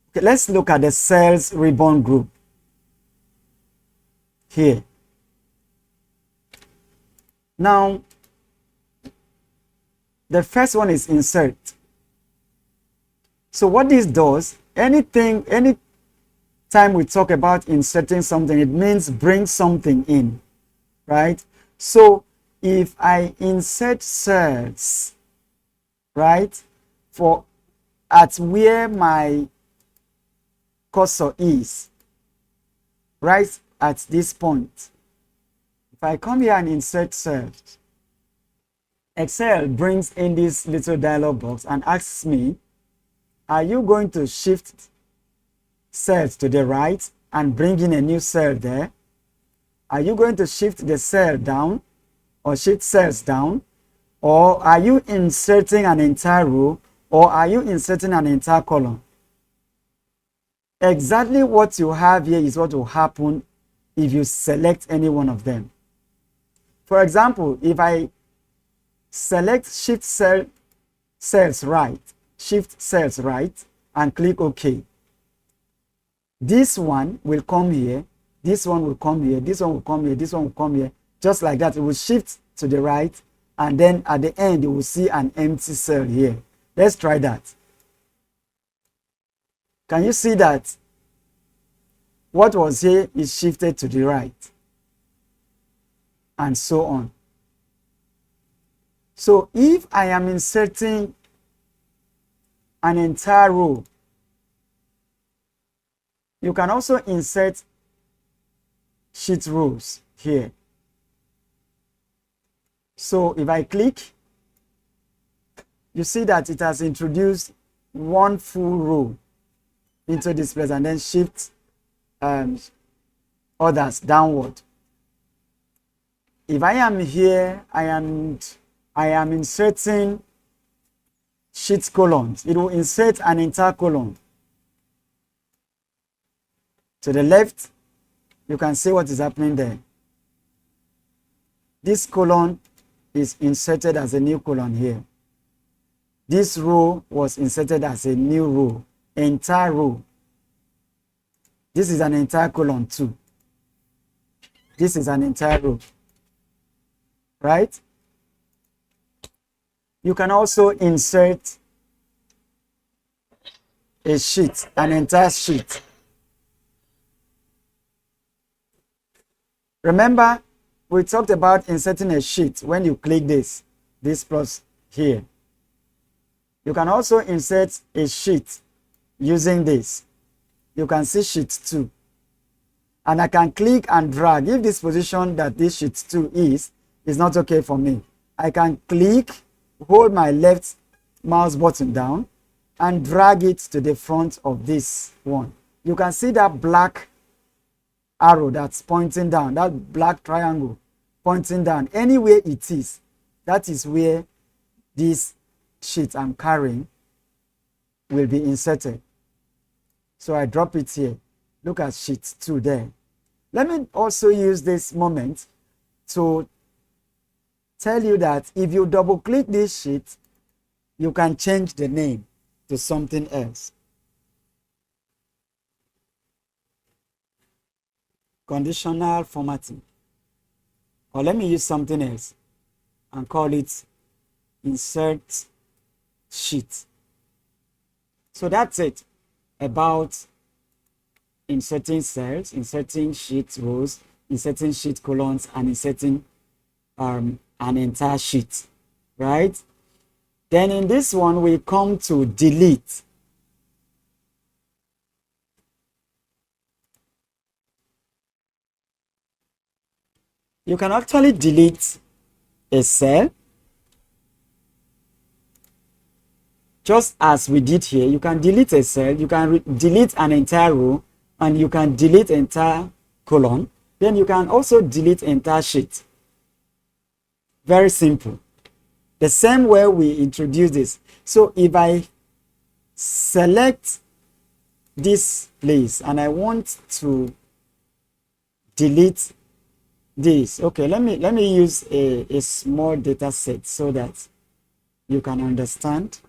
Okay, let's look at the cells ribbon group here. Now, the first one is insert. So what this does, any time we talk about inserting something, it means bring something in, right? So if I insert cells, right, for at where my cursor is, right at this point, if I come here and insert cells, Excel brings in this little dialog box and asks me, are you going to shift cells to the right and bring in a new cell there? Are you going to shift the cell down or shift cells down? Or are you inserting an entire row, or are you inserting an entire column? Exactly what you have here is what will happen if you select any one of them. For example, if I select shift cells right, and click OK, this one will come here, this one will come here, this one will come here, this one will come here, just like that. It will shift to the right, and then at the end you will see an empty cell here. Let's try that. Can you see that what was here is shifted to the right, and so on? So if I am inserting an entire row, you can also insert sheet rows here. So if I click, you see that it has introduced one full row into this place, and then shift others downward. If I am here, I am inserting sheet columns, it will insert an entire column. To the left, you can see what is happening there. This column is inserted as a new column here. This row was inserted as a new row, entire row. This is an entire column too. This is an entire row, right? You can also insert a sheet, an entire sheet. Remember, we talked about inserting a sheet when you click this plus here. You can also insert a sheet using this. You can see sheet 2. And I can click and drag. If this position that this sheet 2 is not okay for me, I can click, hold my left mouse button down, and drag it to the front of this one. You can see that black arrow that's pointing down, that black triangle pointing down. Anywhere it is, that is where this sheet I'm carrying will be inserted. So I drop it here. Look at sheet 2 there. Let me also use this moment to tell you that if you double click this sheet, you can change the name to something else. Conditional formatting. Or let me use something else and call it insert sheet. So that's it about inserting cells, inserting sheet rows, inserting sheet columns, and inserting an entire sheet, right? Then in this one, we come to delete. You can actually delete a cell, just as we did here. You can delete a cell, you can delete an entire row, and you can delete entire column. Then you can also delete entire sheet. Very simple. The same way we introduce this. So if I select this place and I want to delete this, okay, let me use a small data set so that you can understand.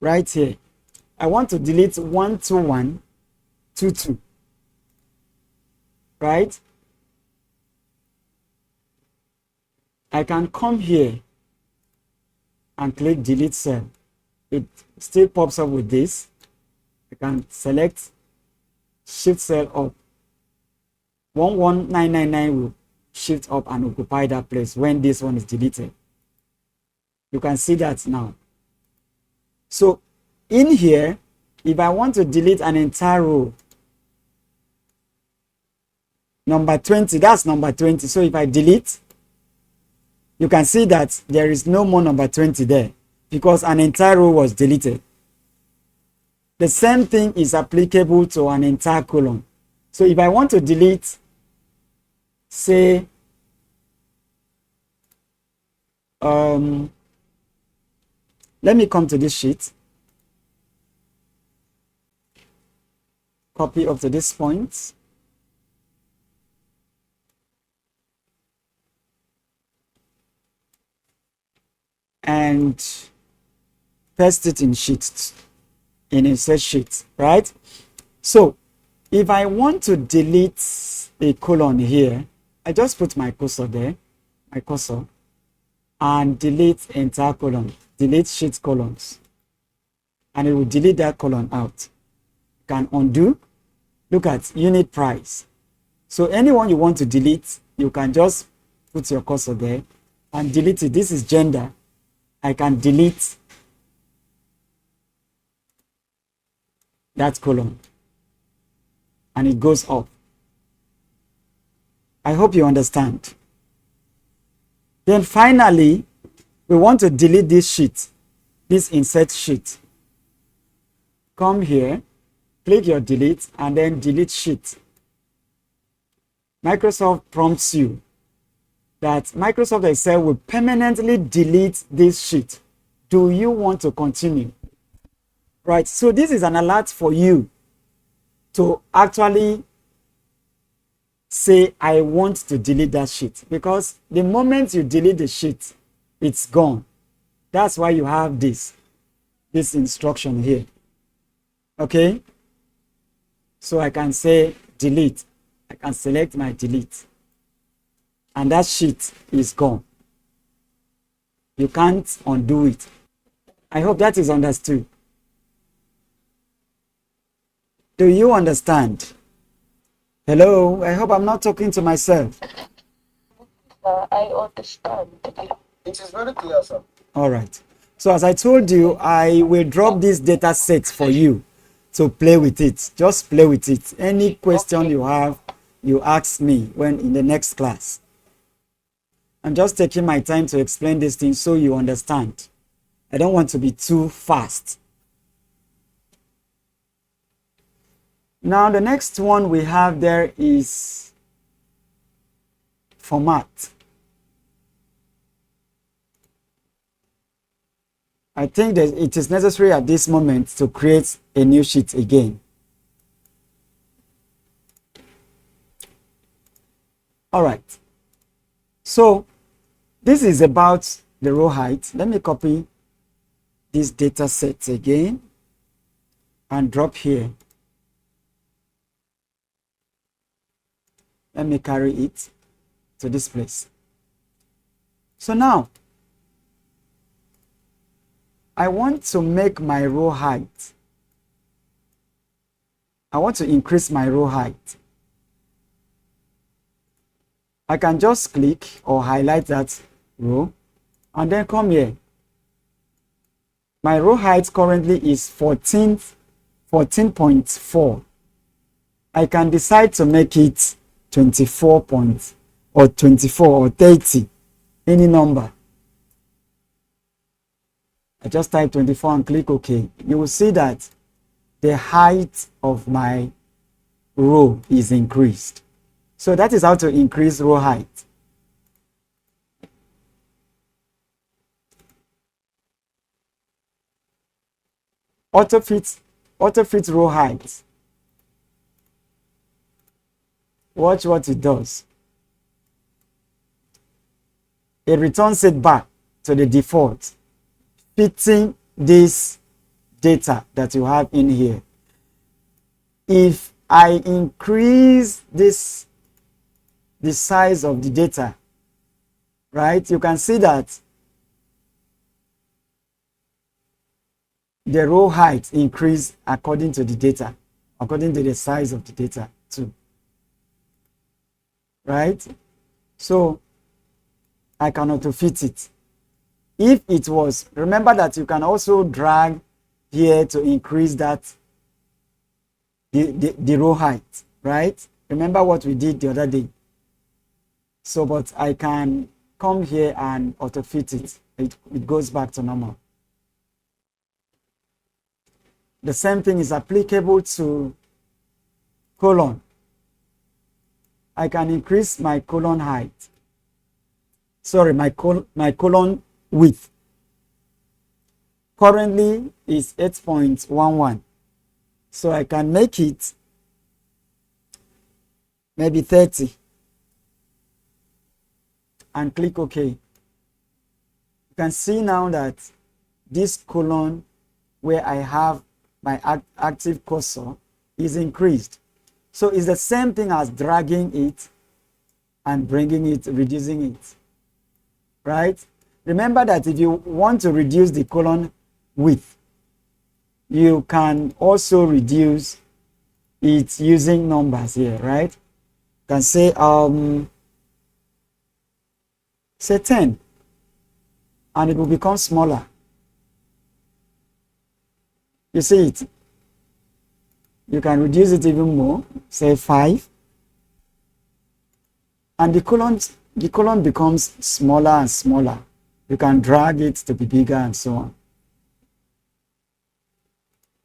right here. I want to delete 12122, right? I can come here and click delete cell. It still pops up with this. I can select shift cell up. 11999 will shift up and occupy that place when this one is deleted. You can see that now. So in here, if I want to delete an entire row, number 20, that's number 20. So if I delete, you can see that there is no more number 20 there because an entire row was deleted. The same thing is applicable to an entire column. So if I want to delete, say, let me come to this sheet, copy up to this point, and paste it in sheets, in insert sheet, right? So if I want to delete a column here, I just put my cursor there, my cursor, and delete entire column, delete sheet columns, and it will delete that column out. You can undo. Look at unit price. So anyone you want to delete, you can just put your cursor there and delete it. This is gender. I can delete that column and it goes up. I hope you understand. Then finally, we want to delete this sheet, this insert sheet. Come here, click your delete and then delete sheet. Microsoft prompts you that Microsoft Excel will permanently delete this sheet. Do you want to continue? Right, so this is an alert for you to actually say, I want to delete that sheet, because the moment you delete the sheet, it's gone. That's why you have this instruction here. Okay, so I can say delete. I can select my delete, and that sheet is gone. You can't undo it. I hope that is understood. Do you understand? Hello, I hope I'm not talking to myself. I understand. It is very clear, sir. All right. So as I told you, I will drop this data set for you to play with it. Just play with it. Any question you have, you ask me when in the next class. I'm just taking my time to explain these things so you understand. I don't want to be too fast. Now the next one we have there is format. I think that it is necessary at this moment to create a new sheet again. All right. So this is about the row height. Let me copy this data set again and drop here. Let me carry it to this place. So now, I want to make my row height. I want to increase my row height. I can just click or highlight that row and then come here. My row height currently is 14.4. I can decide to make it 24 points or 24 or 30, any number. I just type 24 and click OK. You will see that the height of my row is increased. So that is how to increase row height. Auto fit row height. Watch what it does. It returns it back to the default, fitting this data that you have in here. If I increase the size of the data, right, you can see that the row height increase according to the data, according to the size of the data too, right? So I can auto fit it. If it was, remember that you can also drag here to increase that the row height, right? Remember what we did the other day. So, but I can come here and auto fit it. It goes back to normal. The same thing is applicable to colon. I can increase my colon height. Sorry, my colon width. Currently is 8.11. So I can make it maybe 30 and click OK. You can see now that this colon where I have my active cursor is increased. So it's the same thing as dragging it and bringing it, reducing it, right? Remember that if you want to reduce the colon width, you can also reduce it using numbers here, right? You can say say 10 and it will become smaller. You see it? You can reduce it even more, say 5, and the colon becomes smaller and smaller. You can drag it to be bigger and so on.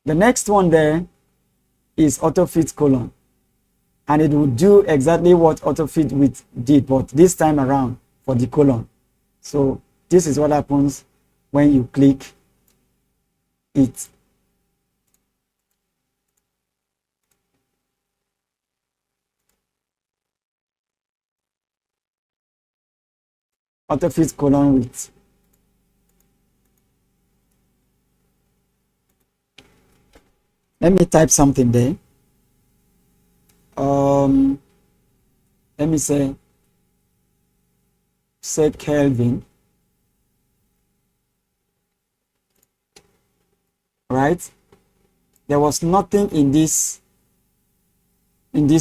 The next one there is AutoFit colon, and it will do exactly what AutoFit width did, but this time around for the colon. So this is what happens when you click it. AutoFit colon width. Let me type something there. Let me say Kelvin, right? There was nothing in this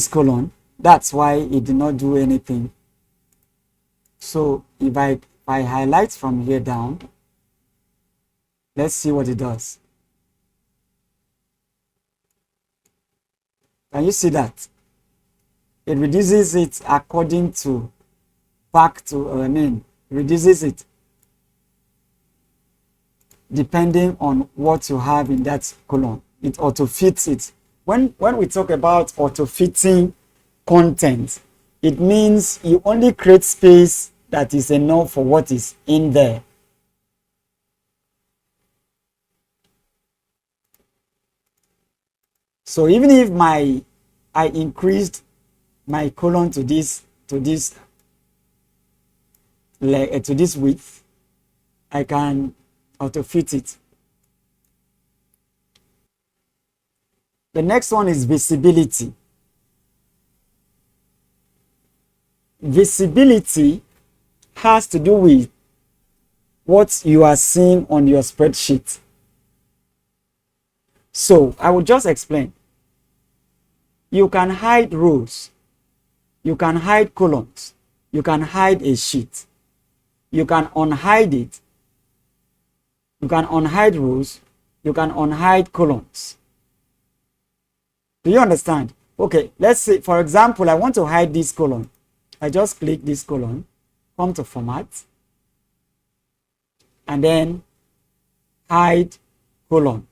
colon. That's why it did not do anything. So if I highlight from here down, let's see what it does. Can you see that? It reduces it according to reduces it depending on what you have in that column. It auto fits it. When we talk about auto fitting content, it means you only create space that is enough for what is in there. So even if I increased my colon to this width, I can auto fit it. The next one is visibility. Visibility has to do with what you are seeing on your spreadsheet. So I will just explain. You can hide rows, you can hide columns, you can hide a sheet, you can unhide it, you can unhide rows, you can unhide columns. Do you understand? Okay, let's say, for example, I want to hide this column. I just click this column, come to format, and then hide column.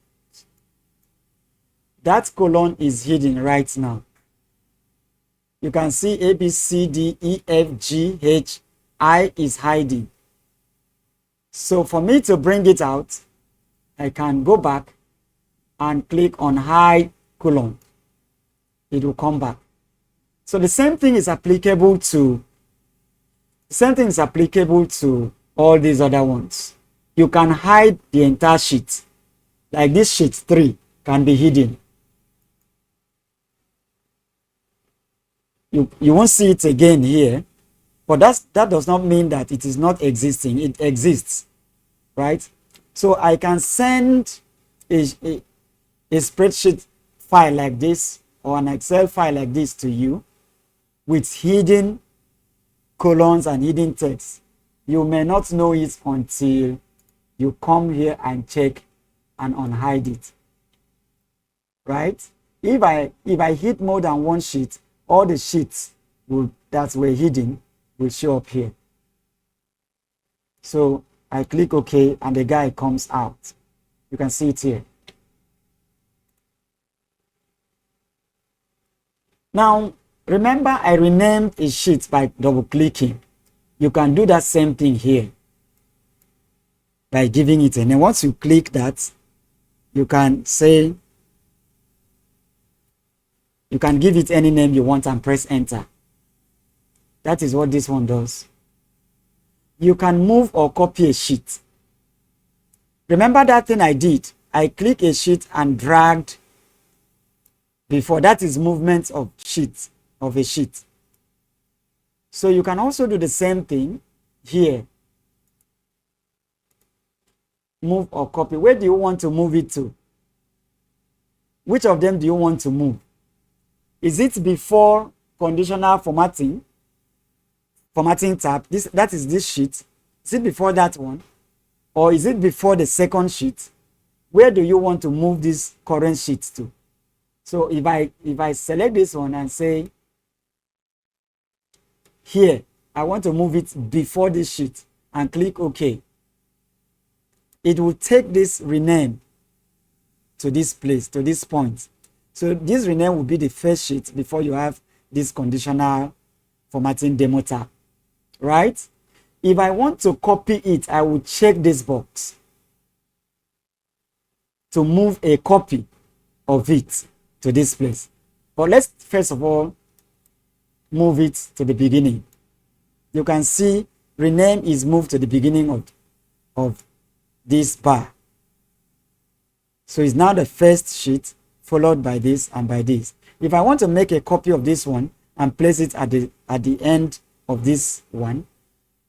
That column is hidden right now. You can see A, B, C, D, E, F, G, H, I is hiding. So for me to bring it out, I can go back and click on hide column. It will come back. So the same thing is applicable to all these other ones. You can hide the entire sheet. like this sheet 3 can be hidden. You won't see it again here, but that does not mean that it is not existing. It exists, right? So I can send a spreadsheet file like this or an Excel file like this to you with hidden columns and hidden text. You may not know it until you come here and check and unhide it, right? If I hit more than one sheet, all the sheets that were hidden will show up here. So I click OK and the guy comes out. You can see it here. Now, remember I renamed a sheet by double clicking. You can do that same thing here by giving it a name. Once you click that, you can say, you can give it any name you want and press enter. That is what this one does. You can move or copy a sheet. Remember that thing I did? I click a sheet and dragged before. That is movement of sheet, of a sheet. So you can also do the same thing here. Move or copy. Where do you want to move it to? Which of them do you want to move? Is it before conditional formatting tab? That is this sheet. Is it before that one? Or is it before the second sheet? Where do you want to move this current sheet to? So if I select this one and say here, I want to move it before this sheet and click OK, it will take this rename to this place, to this point. So this rename will be the first sheet before you have this conditional formatting demo tab, right? If I want to copy it, I will check this box to move a copy of it to this place. But let's first of all move it to the beginning. You can see rename is moved to the beginning of this bar. So it's now the first sheet, followed by this and by this. If I want to make a copy of this one and place it at the end of this one,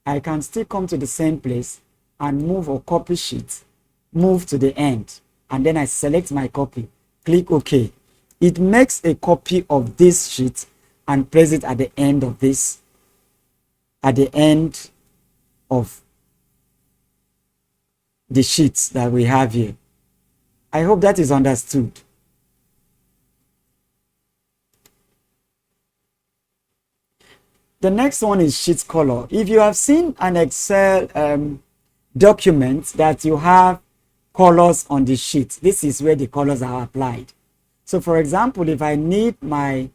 I can still come to the same place and move or copy sheet, move to the end, and then I select my copy, click OK. It makes a copy of this sheet and place it at the end of this, at the end of the sheets that we have here. I hope that is understood. The next one is sheet color. If you have seen an Excel document that you have colors on the sheet, this is where the colors are applied. So for example, if I need my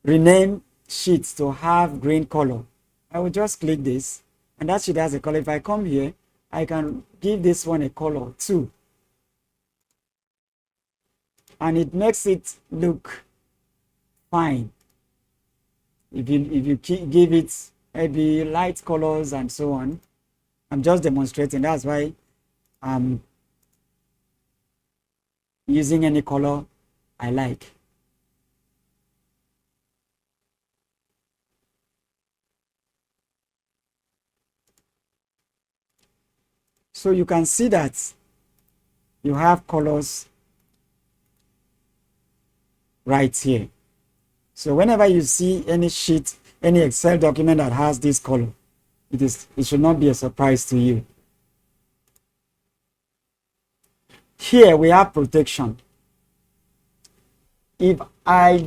rename sheet to have green color, I will just click this and that sheet has a color. If I come here, I can give this one a color too. And it makes it look fine. If you give it maybe light colors and so on. I'm just demonstrating. That's why I'm using any color I like. So you can see that you have colors right here. So whenever you see any sheet, any Excel document that has this color, it should not be a surprise to you. Here we have protection. If I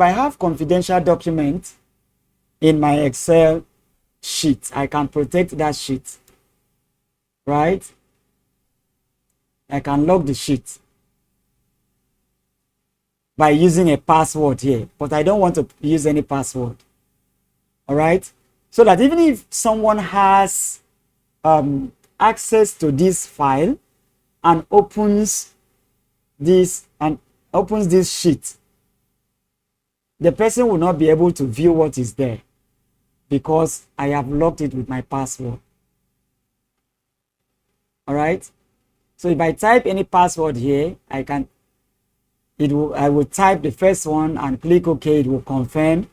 have confidential document in my Excel sheet, I can protect that sheet, right? I can lock the sheet by using a password here, but I don't want to use any password. All right, so that even if someone has access to this file and opens this sheet, the person will not be able to view what is there because I have locked it with my password. All right, So if I type any password here, I will type the first one and click OK. It will confirm.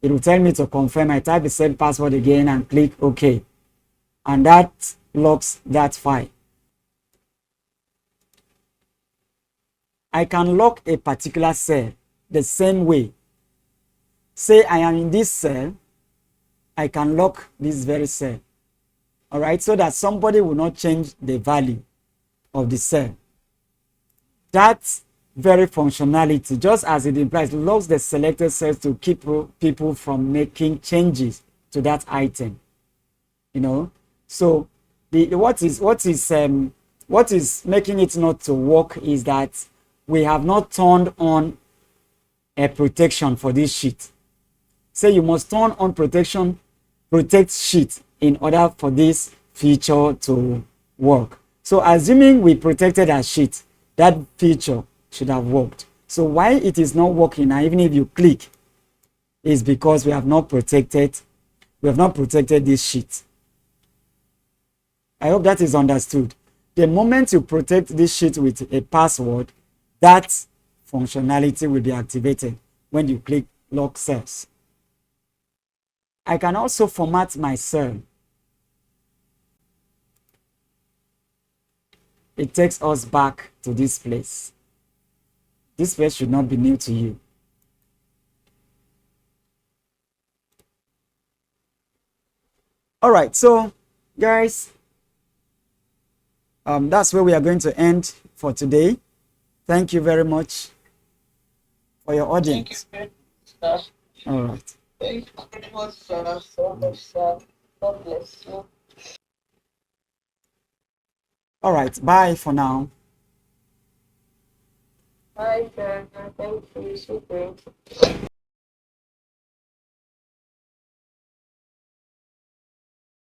It will tell me to confirm. I type the same password again and click OK. And that locks that file. I can lock a particular cell the same way. Say I am in this cell, I can lock this very cell. All right, so that somebody will not change the value of the cell. That very functionality, just as it implies, locks the selected cells to keep people from making changes to that item. You know, so what is making it not to work is that we have not turned on a protection for this sheet. Say you must turn on protect sheet in order for this feature to work. So assuming we protected our sheet, that feature should have worked. So why it is not working now, even if you click, is because we have not protected this sheet. I hope that is understood. The moment you protect this sheet with a password, that functionality will be activated when you click lock cells. I can also format my cell. It takes us back to this place. This place should not be new to you. All right, so guys, that's where we are going to end for today. Thank you very much for your audience. Thank you very much, sir. All right. Thank you very much, sir. So much, sir. God bless you. All right. Bye for now. Bye, sir. Thank you. So great.